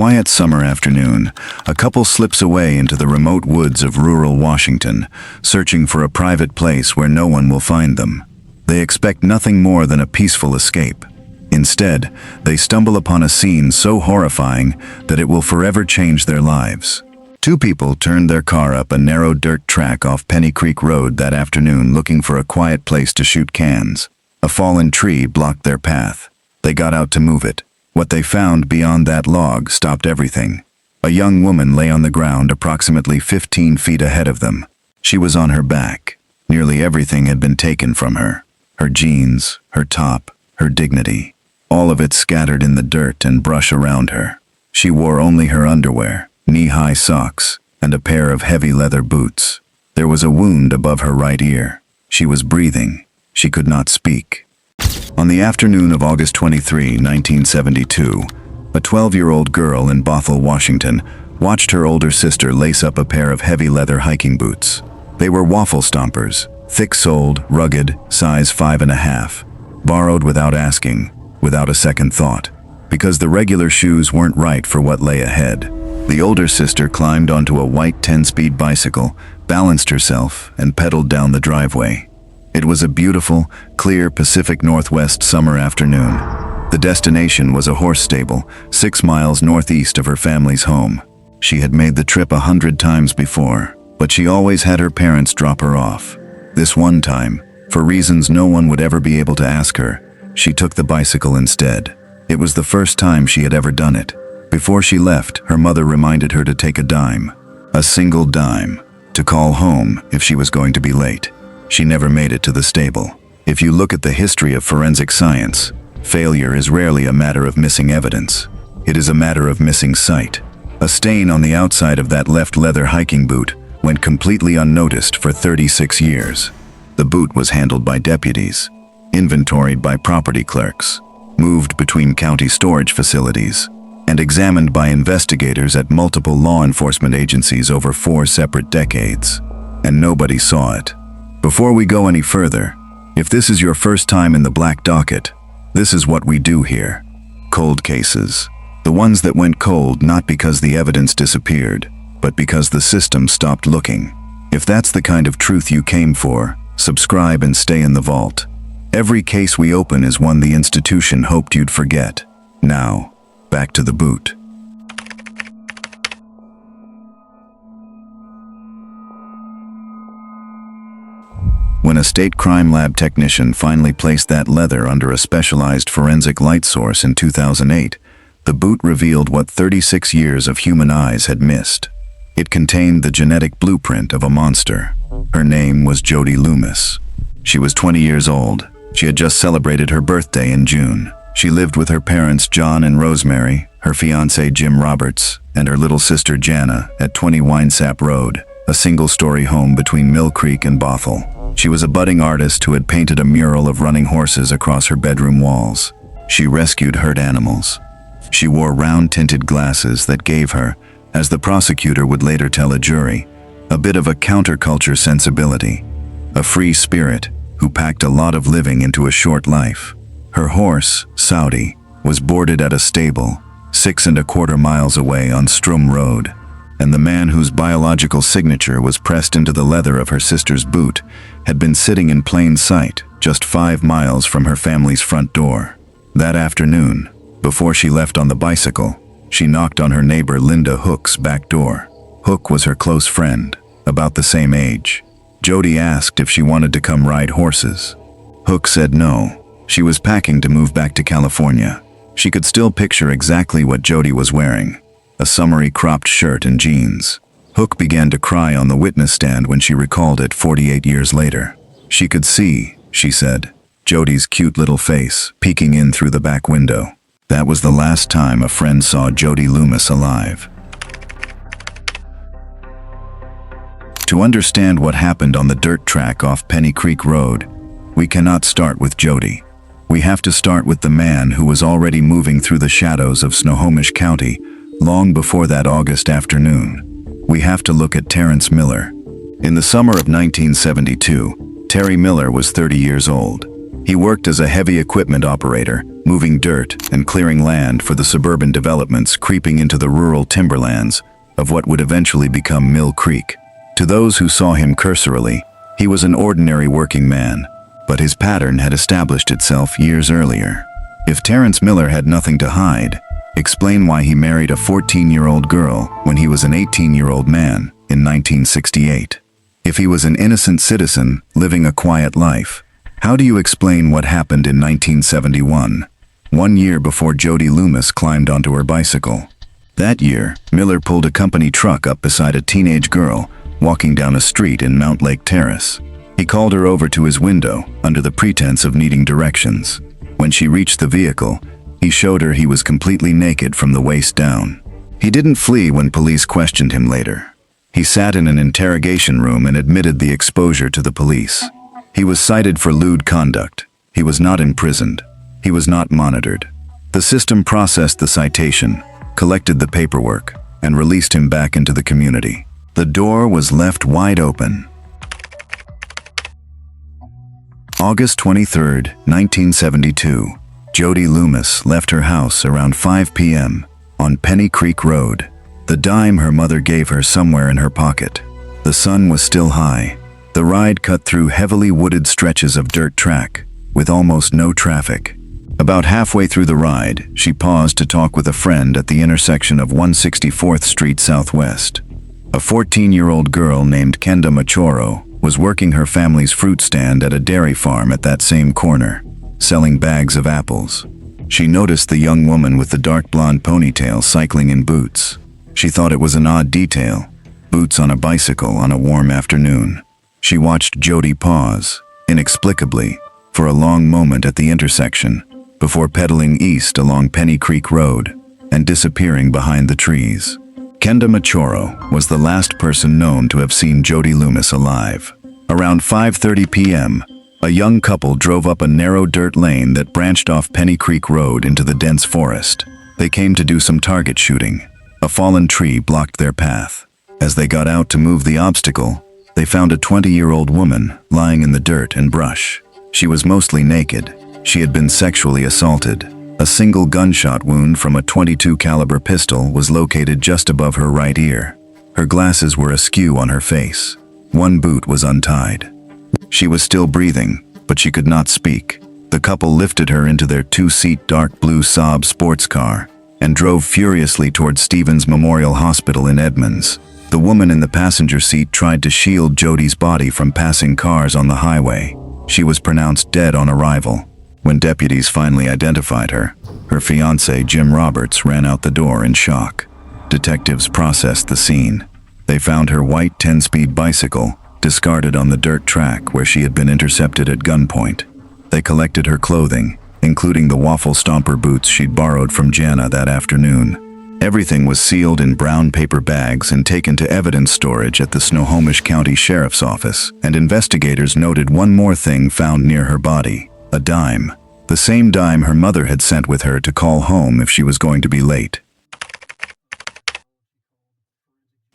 quiet summer afternoon, a couple slips away into the remote woods of rural Washington, searching for a private place where no one will find them. They expect nothing more than a peaceful escape. Instead, they stumble upon a scene so horrifying that it will forever change their lives. Two people turned their car up a narrow dirt track off Penny Creek Road that afternoon looking for a quiet place to shoot cans. A fallen tree blocked their path. They got out to move it. What they found beyond that log stopped everything. A young woman lay on the ground approximately 15 feet ahead of them. She was on her back. Nearly everything had been taken from her. Her jeans, her top, her dignity. All of it scattered in the dirt and brush around her. She wore only her underwear, knee-high socks, and a pair of heavy leather boots. There was a wound above her right ear. She was breathing. She could not speak. On the afternoon of August 23, 1972, a 12-year-old girl in Bothell, Washington, watched her older sister lace up a pair of heavy leather hiking boots. They were waffle stompers, thick-soled, rugged, size 5.5, borrowed without asking, without a second thought, because the regular shoes weren't right for what lay ahead. The older sister climbed onto a white 10-speed bicycle, balanced herself, and pedaled down the driveway. It was a beautiful, clear Pacific Northwest summer afternoon. The destination was a horse stable, 6 miles northeast of her family's home. She had made the trip 100 times before, but she always had her parents drop her off. This one time, for reasons no one would ever be able to ask her, she took the bicycle instead. It was the first time she had ever done it. Before she left, her mother reminded her to take a dime, a single dime, to call home if she was going to be late. She never made it to the stable. If you look at the history of forensic science, failure is rarely a matter of missing evidence. It is a matter of missing sight. A stain on the outside of that left leather hiking boot went completely unnoticed for 36 years. The boot was handled by deputies, inventoried by property clerks, moved between county storage facilities, and examined by investigators at multiple law enforcement agencies over 4 separate decades. And nobody saw it. Before we go any further, if this is your first time in the Black Docket, this is what we do here. Cold cases. The ones that went cold not because the evidence disappeared, but because the system stopped looking. If that's the kind of truth you came for, subscribe and stay in the vault. Every case we open is one the institution hoped you'd forget. Now, back to the boot. When a state crime lab technician finally placed that leather under a specialized forensic light source in 2008, the boot revealed what 36 years of human eyes had missed. It contained the genetic blueprint of a monster. Her name was Jody Loomis. She was 20 years old. She had just celebrated her birthday in June. She lived with her parents John and Rosemary, her fiancé Jim Roberts, and her little sister Jana at 20 Winesap Road, a single-story home between Mill Creek and Bothell. She was a budding artist who had painted a mural of running horses across her bedroom walls. She rescued hurt animals. She wore round-tinted glasses that gave her, as the prosecutor would later tell a jury, a bit of a counterculture sensibility, a free spirit who packed a lot of living into a short life. Her horse, Saudi, was boarded at a stable, 6¼ miles away on Strum Road, and the man whose biological signature was pressed into the leather of her sister's boot had been sitting in plain sight just 5 miles from her family's front door. That afternoon, before she left on the bicycle, she knocked on her neighbor Linda Hook's back door. Hook was her close friend, about the same age. Jody asked if she wanted to come ride horses. Hook said no. She was packing to move back to California. She could still picture exactly what Jody was wearing, a summery cropped shirt and jeans. Hook began to cry on the witness stand when she recalled it 48 years later. She could see, she said, Jody's cute little face peeking in through the back window. That was the last time a friend saw Jody Loomis alive. To understand what happened on the dirt track off Penny Creek Road, we cannot start with Jody. We have to start with the man who was already moving through the shadows of Snohomish County long before that August afternoon. We have to look at Terrence Miller. In the summer of 1972, Terry Miller was 30 years old. He worked as a heavy equipment operator, moving dirt and clearing land for the suburban developments creeping into the rural timberlands of what would eventually become Mill Creek. To those who saw him cursorily, he was an ordinary working man, but his pattern had established itself years earlier. If Terrence Miller had nothing to hide, explain why he married a 14-year-old girl when he was an 18-year-old man in 1968. If he was an innocent citizen living a quiet life, how do you explain what happened in 1971, 1 year before Jody Loomis climbed onto her bicycle? That year, Miller pulled a company truck up beside a teenage girl walking down a street in Mount Lake Terrace. He called her over to his window under the pretense of needing directions. When she reached the vehicle, he showed her he was completely naked from the waist down. He didn't flee when police questioned him later. He sat in an interrogation room and admitted the exposure to the police. He was cited for lewd conduct. He was not imprisoned. He was not monitored. The system processed the citation, collected the paperwork, and released him back into the community. The door was left wide open. August 23, 1972. Jody Loomis left her house around 5 p.m. on Penny Creek Road. The dime her mother gave her somewhere in her pocket. The sun was still high. The ride cut through heavily wooded stretches of dirt track, with almost no traffic. About halfway through the ride, she paused to talk with a friend at the intersection of 164th Street Southwest. A 14-year-old girl named Kenda Machoro was working her family's fruit stand at a dairy farm at that same corner, selling bags of apples. She noticed the young woman with the dark blonde ponytail cycling in boots. She thought it was an odd detail, boots on a bicycle on a warm afternoon. She watched Jody pause, inexplicably, for a long moment at the intersection, before pedaling east along Penny Creek Road and disappearing behind the trees. Kenda Machoro was the last person known to have seen Jody Loomis alive. Around 5:30 p.m., a young couple drove up a narrow dirt lane that branched off Penny Creek Road into the dense forest. They came to do some target shooting. A fallen tree blocked their path. As they got out to move the obstacle, they found a 20-year-old woman lying in the dirt and brush. She was mostly naked. She had been sexually assaulted. A single gunshot wound from a .22 caliber pistol was located just above her right ear. Her glasses were askew on her face. One boot was untied. She was still breathing, but she could not speak. The couple lifted her into their two-seat dark blue Saab sports car and drove furiously toward Stevens Memorial Hospital in Edmonds. The woman in the passenger seat tried to shield Jody's body from passing cars on the highway. She was pronounced dead on arrival. When deputies finally identified her, her fiancé, Jim Roberts, ran out the door in shock. Detectives processed the scene. They found her white 10-speed bicycle discarded on the dirt track where she had been intercepted at gunpoint. They collected her clothing, including the waffle stomper boots she'd borrowed from Jana that afternoon. Everything was sealed in brown paper bags and taken to evidence storage at the Snohomish County Sheriff's Office, and investigators noted one more thing found near her body: a dime. The same dime her mother had sent with her to call home if she was going to be late.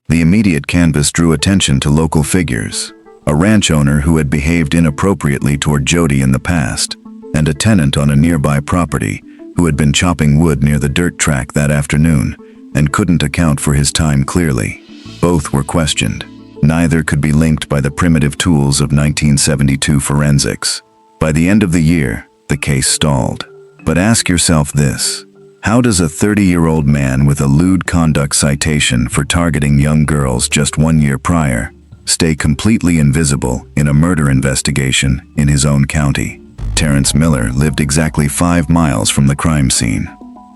The immediate canvass drew attention to local figures: a ranch owner who had behaved inappropriately toward Jody in the past, and a tenant on a nearby property who had been chopping wood near the dirt track that afternoon and couldn't account for his time clearly. Both were questioned. Neither could be linked by the primitive tools of 1972 forensics. By the end of the year, the case stalled. But ask yourself this: how does a 30-year-old man with a lewd conduct citation for targeting young girls just 1 year prior stay completely invisible in a murder investigation in his own county? Terrence Miller lived exactly 5 miles from the crime scene,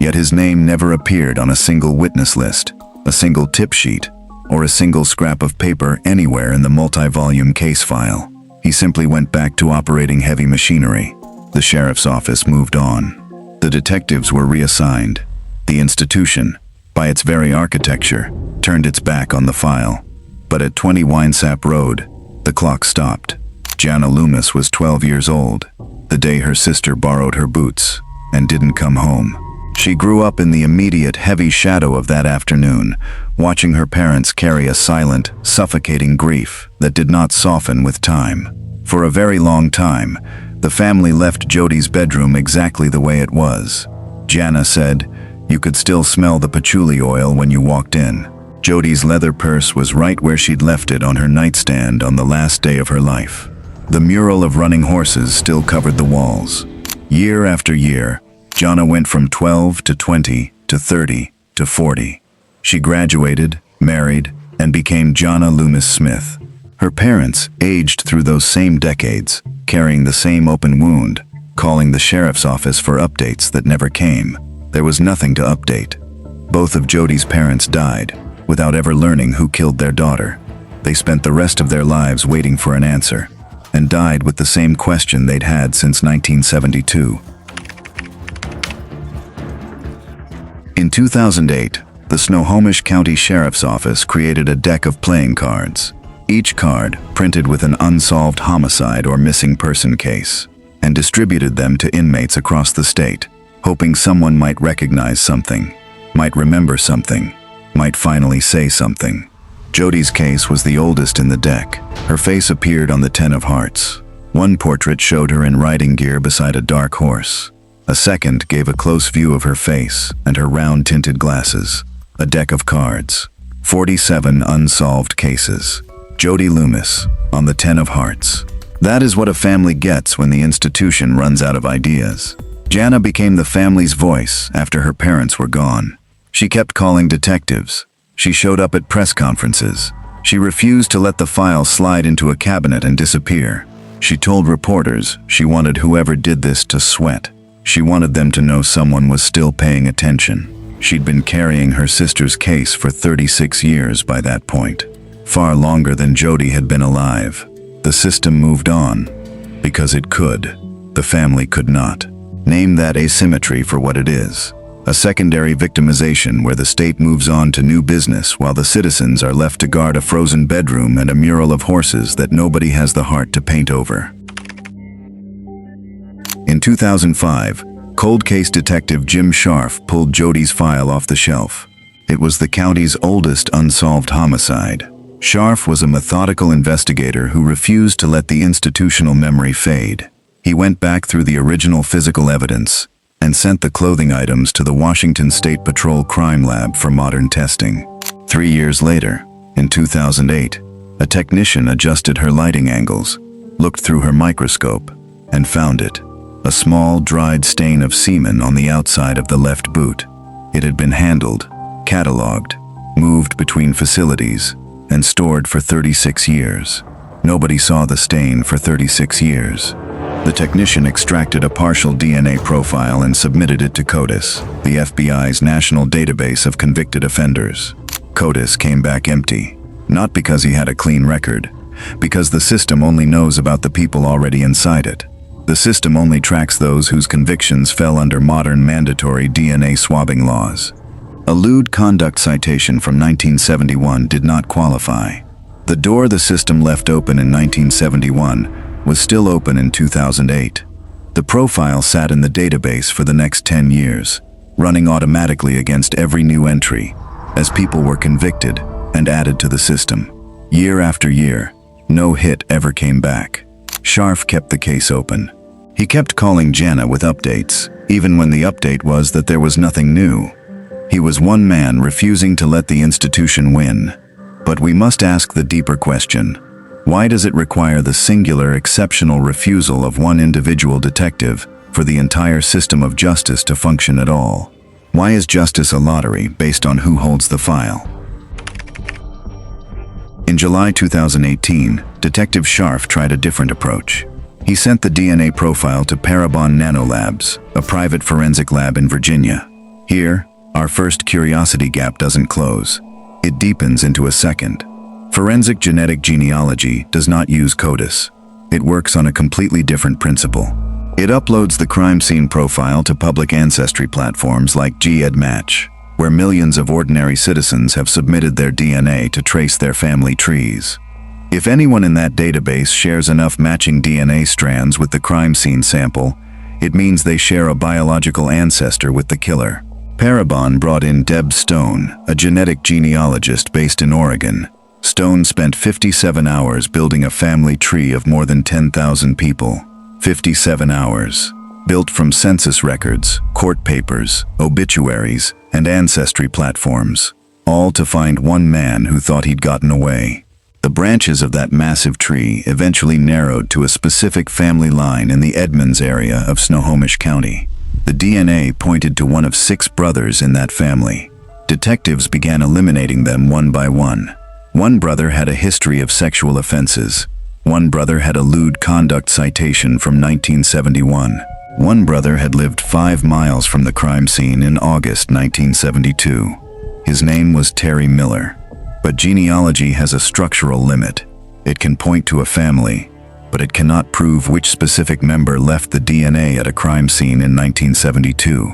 yet his name never appeared on a single witness list, a single tip sheet, or a single scrap of paper anywhere in the multi-volume case file. He simply went back to operating heavy machinery. The sheriff's office moved on. The detectives were reassigned. The institution, by its very architecture, turned its back on the file. But at 20 Winesap Road, the clock stopped. Jana Loomis was 12 years old, the day her sister borrowed her boots and didn't come home. She grew up in the immediate heavy shadow of that afternoon, watching her parents carry a silent, suffocating grief that did not soften with time. For a very long time, The family left Jody's bedroom exactly the way it was. Jana said, "You could still smell the patchouli oil when you walked in." Jody's leather purse was right where she'd left it on her nightstand on the last day of her life. The mural of running horses still covered the walls. Year after year, Jana went from 12 to 20 to 30 to 40. She graduated, married, and became Jana Loomis Smith. Her parents aged through those same decades, carrying the same open wound, calling the sheriff's office for updates that never came. There was nothing to update. Both of Jody's parents died, without ever learning who killed their daughter. They spent the rest of their lives waiting for an answer, and died with the same question they'd had since 1972. In 2008, the Snohomish County Sheriff's Office created a deck of playing cards, each card printed with an unsolved homicide or missing person case, and distributed them to inmates across the state, hoping someone might recognize something, might remember something, might finally say something. Jody's case was the oldest in the deck. Her face appeared on the 10 of hearts. One portrait showed her in riding gear beside a dark horse. A second gave a close view of her face and her round-tinted glasses. A deck of cards. 47 unsolved cases. Jody Loomis, on the 10 of hearts. That is what a family gets when the institution runs out of ideas. Jana became the family's voice after her parents were gone. She kept calling detectives. She showed up at press conferences. She refused to let the file slide into a cabinet and disappear. She told reporters she wanted whoever did this to sweat. She wanted them to know someone was still paying attention. She'd been carrying her sister's case for 36 years by that point. Far longer than Jody had been alive. The system moved on, because it could. The family could not. Name that asymmetry for what it is. A secondary victimization where the state moves on to new business while the citizens are left to guard a frozen bedroom and a mural of horses that nobody has the heart to paint over. In 2005, cold case detective Jim Scharf pulled Jody's file off the shelf. It was the county's oldest unsolved homicide. Scharf was a methodical investigator who refused to let the institutional memory fade. He went back through the original physical evidence and sent the clothing items to the Washington State Patrol Crime Lab for modern testing. 3 years later, in 2008, a technician adjusted her lighting angles, looked through her microscope, and found it. A small, dried stain of semen on the outside of the left boot. It had been handled, cataloged, moved between facilities, and stored for 36 years. Nobody saw the stain for 36 years. The technician extracted a partial DNA profile and submitted it to CODIS, the FBI's national database of convicted offenders. CODIS came back empty, not because he had a clean record, because the system only knows about the people already inside it. The system only tracks those whose convictions fell under modern mandatory DNA swabbing laws. A lewd conduct citation from 1971 did not qualify. The door the system left open in 1971 was still open in 2008. The profile sat in the database for the next 10 years, running automatically against every new entry, as people were convicted and added to the system. Year after year, no hit ever came back. Scharf kept the case open. He kept calling Jana with updates, even when the update was that there was nothing new. He was one man refusing to let the institution win. But we must ask the deeper question. Why does it require the singular, exceptional refusal of one individual detective for the entire system of justice to function at all? Why is justice a lottery based on who holds the file? In July 2018, Detective Scharf tried a different approach. He sent the DNA profile to Parabon Nanolabs, a private forensic lab in Virginia. Here, our first curiosity gap doesn't close. It deepens into a second. Forensic genetic genealogy does not use CODIS. It works on a completely different principle. It uploads the crime scene profile to public ancestry platforms like GEDmatch, where millions of ordinary citizens have submitted their DNA to trace their family trees. If anyone in that database shares enough matching DNA strands with the crime scene sample, it means they share a biological ancestor with the killer. Parabon brought in Deb Stone, a genetic genealogist based in Oregon. Stone spent 57 hours building a family tree of more than 10,000 people. 57 hours. Built from census records, court papers, obituaries, and ancestry platforms, all to find one man who thought he'd gotten away. The branches of that massive tree eventually narrowed to a specific family line in the Edmonds area of Snohomish County. The DNA pointed to one of 6 brothers in that family. Detectives began eliminating them one by one. One brother had a history of sexual offenses. One brother had a lewd conduct citation from 1971. One brother had lived 5 miles from the crime scene in August 1972. His name was Terry Miller. But genealogy has a structural limit. It can point to a family, but it cannot prove which specific member left the DNA at a crime scene in 1972.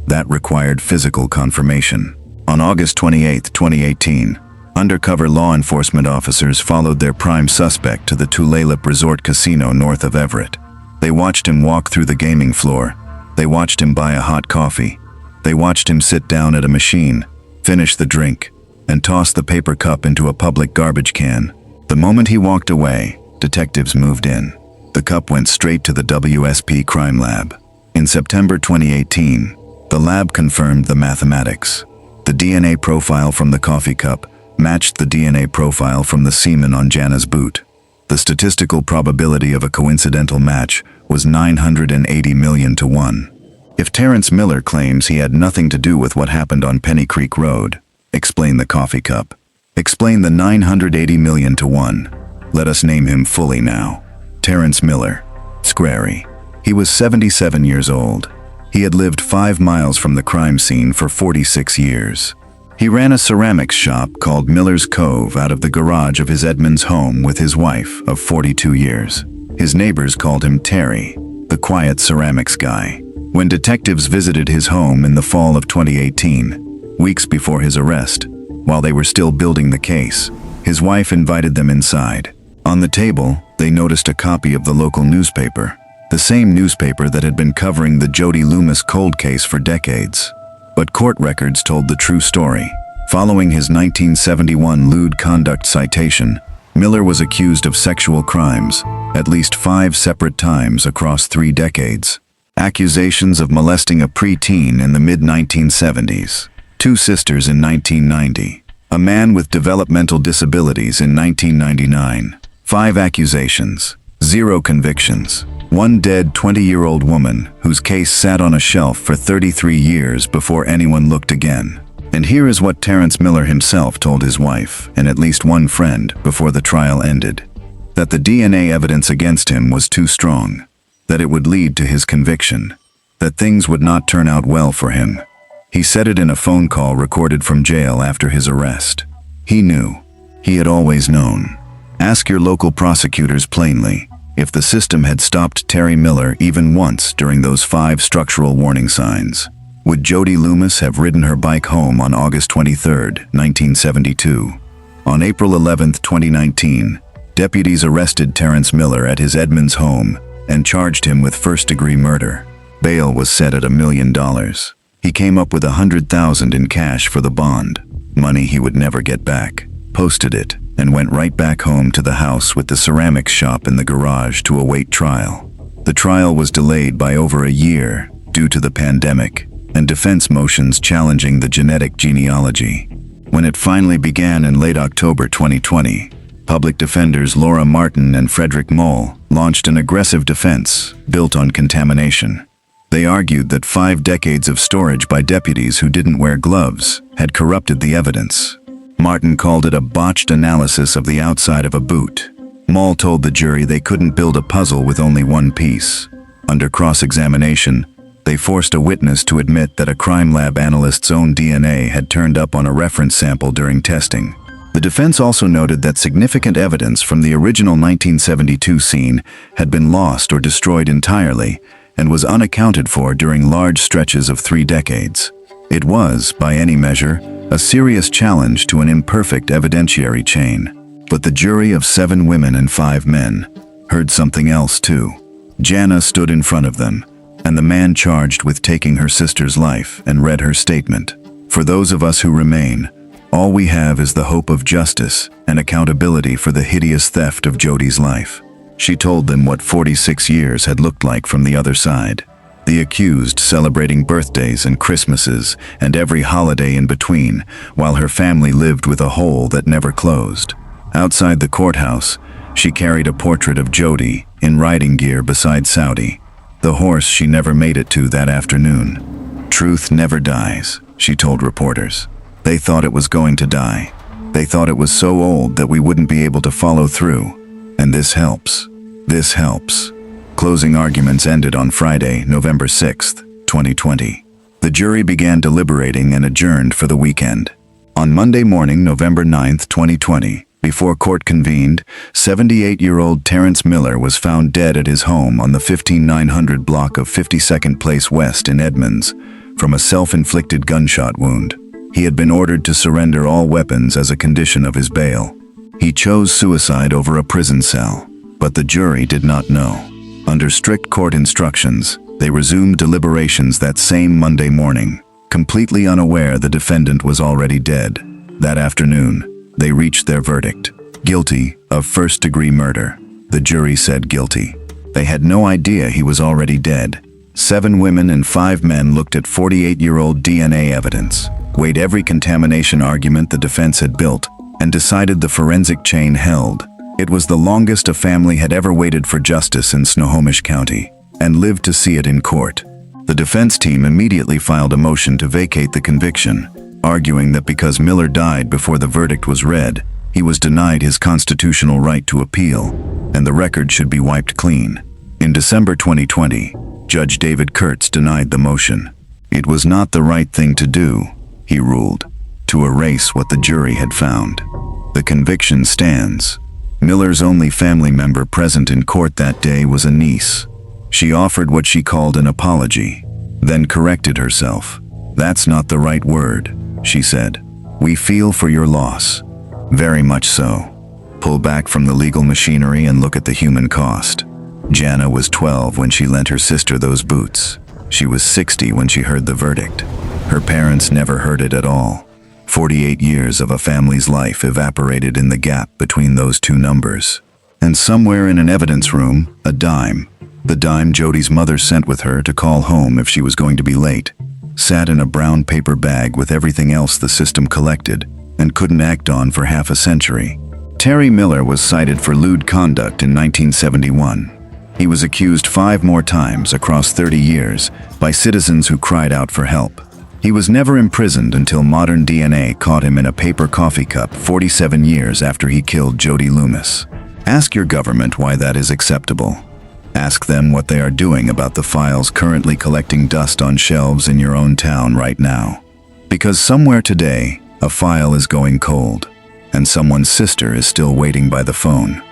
That required physical confirmation. On August 28, 2018, undercover law enforcement officers followed their prime suspect to the Tulalip Resort Casino north of Everett. They watched him walk through the gaming floor. They watched him buy a hot coffee. They watched him sit down at a machine, finish the drink, and toss the paper cup into a public garbage can. The moment he walked away, detectives moved in. The cup went straight to the WSP crime lab. In September 2018, the lab confirmed the mathematics. The DNA profile from the coffee cup matched the DNA profile from the semen on Jana's boot. The statistical probability of a coincidental match was 980 million to 1. If Terrence Miller claims he had nothing to do with what happened on Penny Creek Road, explain the coffee cup. Explain the 980 million to 1. Let us name him fully now. Terrence Miller. Squarey. He was 77 years old. He had lived 5 miles from the crime scene for 46 years. He ran a ceramics shop called Miller's Cove out of the garage of his Edmonds home with his wife of 42 years. His neighbors called him Terry, the quiet ceramics guy. When detectives visited his home in the fall of 2018, weeks before his arrest, while they were still building the case, his wife invited them inside. On the table, they noticed a copy of the local newspaper, the same newspaper that had been covering the Jody Loomis cold case for decades. But court records told the true story. Following his 1971 lewd conduct citation, Miller was accused of sexual crimes at least 5 separate times across 3 decades. Accusations of molesting a preteen in the mid-1970s, 2 sisters in 1990, a man with developmental disabilities in 1999, 5 accusations, 0 convictions. One dead 20-year-old woman whose case sat on a shelf for 33 years before anyone looked again. And here is what Terrence Miller himself told his wife and at least one friend before the trial ended. That the DNA evidence against him was too strong. That it would lead to his conviction. That things would not turn out well for him. He said it in a phone call recorded from jail after his arrest. He knew. He had always known. Ask your local prosecutors plainly if the system had stopped Terry Miller even once during those 5 structural warning signs. Would Jody Loomis have ridden her bike home on August 23, 1972? On April 11, 2019, deputies arrested Terrence Miller at his Edmonds home and charged him with first-degree murder. Bail was set at $1 million. He came up with $100,000 in cash for the bond, money he would never get back, posted it, and went right back home to the house with the ceramics shop in the garage to await trial. The trial was delayed by over a year due to the pandemic and defense motions challenging the genetic genealogy. When it finally began in late October 2020, public defenders Laura Martin and Frederick Moll launched an aggressive defense built on contamination. They argued that 5 decades of storage by deputies who didn't wear gloves had corrupted the evidence. Martin called it a botched analysis of the outside of a boot. Moll told the jury they couldn't build a puzzle with only one piece. Under cross-examination, they forced a witness to admit that a crime lab analyst's own DNA had turned up on a reference sample during testing. The defense also noted that significant evidence from the original 1972 scene had been lost or destroyed entirely and was unaccounted for during large stretches of 3 decades. It was, by any measure, a serious challenge to an imperfect evidentiary chain. But the jury of 7 women and 5 men heard something else too. Jana stood in front of them, and the man charged with taking her sister's life and read her statement. For those of us who remain, all we have is the hope of justice and accountability for the hideous theft of Jody's life. She told them what 46 years had looked like from the other side. The accused celebrating birthdays and Christmases and every holiday in between, while her family lived with a hole that never closed. Outside the courthouse, she carried a portrait of Jody in riding gear beside Saudi, the horse she never made it to that afternoon. Truth never dies, she told reporters. They thought it was going to die. They thought it was so old that we wouldn't be able to follow through. And this helps. This helps. Closing arguments ended on Friday, November 6, 2020. The jury began deliberating and adjourned for the weekend. On Monday morning, November 9, 2020, before court convened, 78-year-old Terrence Miller was found dead at his home on the 15900 block of 52nd Place West in Edmonds from a self-inflicted gunshot wound. He had been ordered to surrender all weapons as a condition of his bail. He chose suicide over a prison cell, but the jury did not know. Under strict court instructions, they resumed deliberations that same Monday morning, completely unaware the defendant was already dead. That afternoon, they reached their verdict. Guilty of first-degree murder. The jury said guilty. They had no idea he was already dead. 7 women and 5 men looked at 48-year-old DNA evidence, weighed every contamination argument the defense had built, and decided the forensic chain held. It was the longest a family had ever waited for justice in Snohomish County, and lived to see it in court. The defense team immediately filed a motion to vacate the conviction, arguing that because Miller died before the verdict was read, he was denied his constitutional right to appeal, and the record should be wiped clean. In December 2020, Judge David Kurtz denied the motion. It was not the right thing to do, he ruled, to erase what the jury had found. The conviction stands. Miller's only family member present in court that day was a niece. She offered what she called an apology, then corrected herself. "That's not the right word," she said. "We feel for your loss." Very much so. Pull back from the legal machinery and look at the human cost. Jana was 12 when she lent her sister those boots. She was 60 when she heard the verdict. Her parents never heard it at all. 48 years of a family's life evaporated in the gap between those two numbers. And somewhere in an evidence room, a dime, the dime Jody's mother sent with her to call home if she was going to be late, sat in a brown paper bag with everything else the system collected and couldn't act on for half a century. Terry Miller was cited for lewd conduct in 1971. He was accused 5 more times across 30 years by citizens who cried out for help. He was never imprisoned until modern DNA caught him in a paper coffee cup 47 years after he killed Jody Loomis. Ask your government why that is acceptable. Ask them what they are doing about the files currently collecting dust on shelves in your own town right now. Because somewhere today, a file is going cold, and someone's sister is still waiting by the phone.